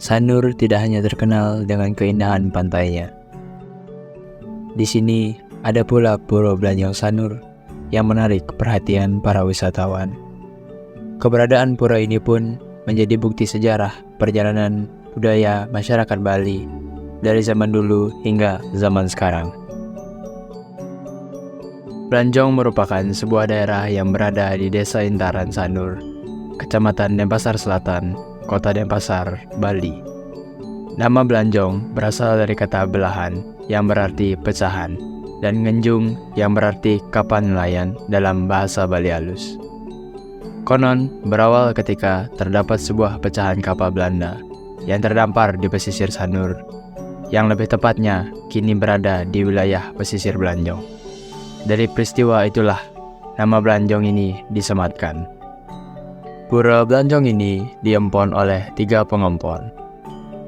Sanur tidak hanya terkenal dengan keindahan pantainya. Di sini ada pula Pura Blanjong Sanur yang menarik perhatian para wisatawan. Keberadaan pura ini pun menjadi bukti sejarah perjalanan budaya masyarakat Bali dari zaman dulu hingga zaman sekarang. Blanjong merupakan sebuah daerah yang berada di Desa Intaran Sanur, Kecamatan Denpasar Selatan, Kota Denpasar, Bali. Nama Blanjong berasal dari kata belahan yang berarti pecahan dan ngenjung yang berarti kapal nelayan dalam bahasa Bali halus. Konon berawal ketika terdapat sebuah pecahan kapal Belanda yang terdampar di pesisir Sanur, yang lebih tepatnya kini berada di wilayah pesisir Blanjong. Dari peristiwa itulah nama Blanjong ini disematkan. Pura Blanjong ini diempon oleh 3 pengempon.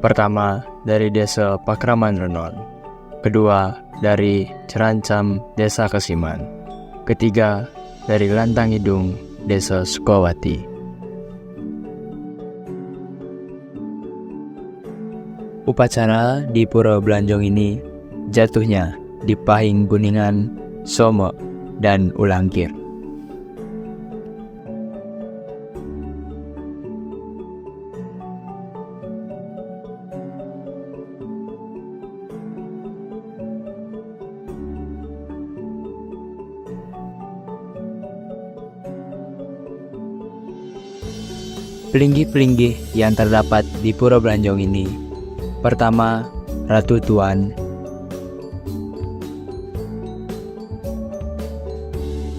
Pertama dari Desa Pakraman Renon, kedua dari Cerancam Desa Kesiman, ketiga dari Lantang Hidung Desa Sukawati. Upacara di Pura Blanjong ini jatuhnya di Pahing Kuningan, Somo, dan Ulangkir. Pelinggih-pelinggih yang terdapat di Pura Blanjong ini: pertama, Ratu Tuan;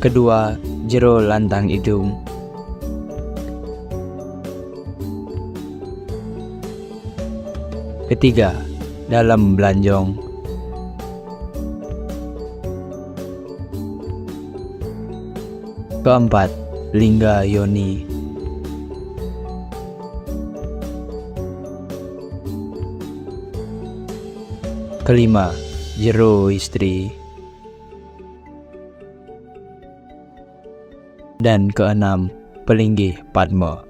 kedua, Jero Lantang Hidung; ketiga, Dalam Blanjong; keempat, Lingga Yoni; kelima, Jero Istri; dan keenam, Pelinggih Padma.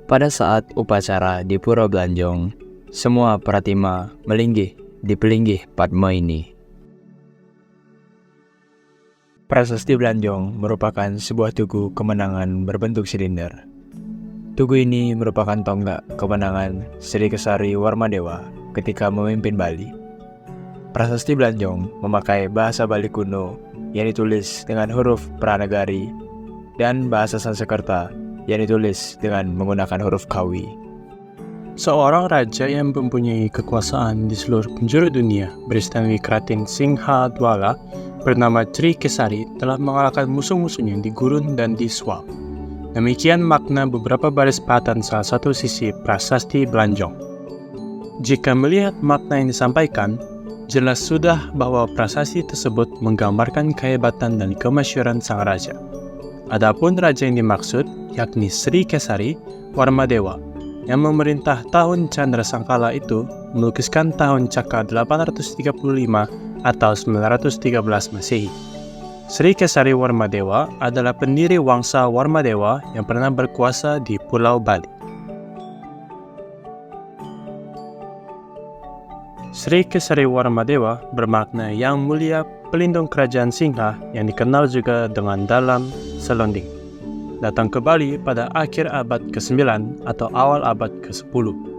Pada saat upacara di Pura Blanjong, semua pratima melinggih di Pelinggih Padma ini. Prasasti Blanjong merupakan sebuah tugu kemenangan berbentuk silinder. Tugu ini merupakan tonggak kemenangan Sri Kesari Warmadewa ketika memimpin Bali. Prasasti Blanjong memakai bahasa Bali kuno yang ditulis dengan huruf Pranagari dan bahasa Sanskerta yang ditulis dengan menggunakan huruf Kawi. Seorang raja yang mempunyai kekuasaan di seluruh penjuru dunia beristangi Kratin Singha Dwala bernama Sri Kesari telah mengalahkan musuh-musuhnya di gurun dan di Swat. Demikian makna beberapa baris patan salah satu sisi prasasti Blanjong. Jika melihat makna yang disampaikan, jelas sudah bahwa prasasti tersebut menggambarkan kehebatan dan kemasyhuran sang raja. Adapun raja yang dimaksud yakni Sri Kesari Warmadewa yang memerintah tahun Candra Sangkala itu melukiskan tahun Caka 835 atau 913 Masehi. Sri Kesari Warmadewa adalah pendiri Wangsa Warmadewa yang pernah berkuasa di Pulau Bali. Sri Kesari Warmadewa bermakna yang mulia pelindung kerajaan Singha yang dikenal juga dengan Dalam Selonding. Datang ke Bali pada akhir abad ke-9 atau awal abad ke-10.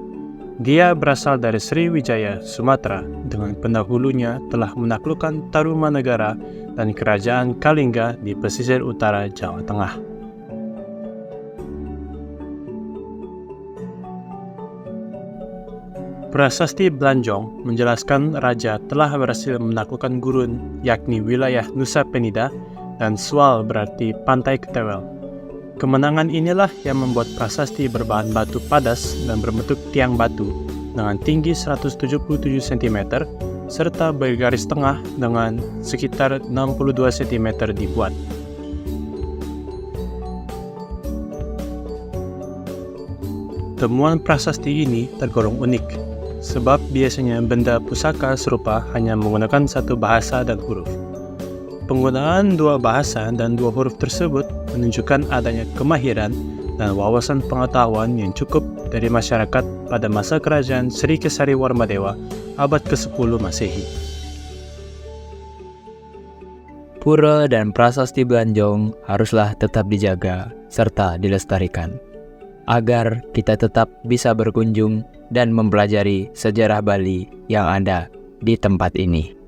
Dia berasal dari Sriwijaya, Sumatera, dengan pendahulunya telah menaklukkan Tarumanegara dan kerajaan Kalingga di pesisir utara Jawa Tengah. Prasasti Blanjong menjelaskan raja telah berhasil menaklukkan gurun, yakni wilayah Nusa Penida, dan Swal berarti pantai Ketewel. Kemenangan inilah yang membuat prasasti berbahan batu padas dan berbentuk tiang batu dengan tinggi 177 cm serta bergaris tengah dengan sekitar 62 cm dibuat. Temuan prasasti ini tergolong unik, sebab biasanya benda pusaka serupa hanya menggunakan satu bahasa dan huruf. Penggunaan dua bahasa dan dua huruf tersebut menunjukkan adanya kemahiran dan wawasan pengetahuan yang cukup dari masyarakat pada masa kerajaan Sri Kesari Warmadewa abad ke-10 Masehi. Pura dan prasasti Belanjong haruslah tetap dijaga serta dilestarikan, agar kita tetap bisa berkunjung dan mempelajari sejarah Bali yang ada di tempat ini.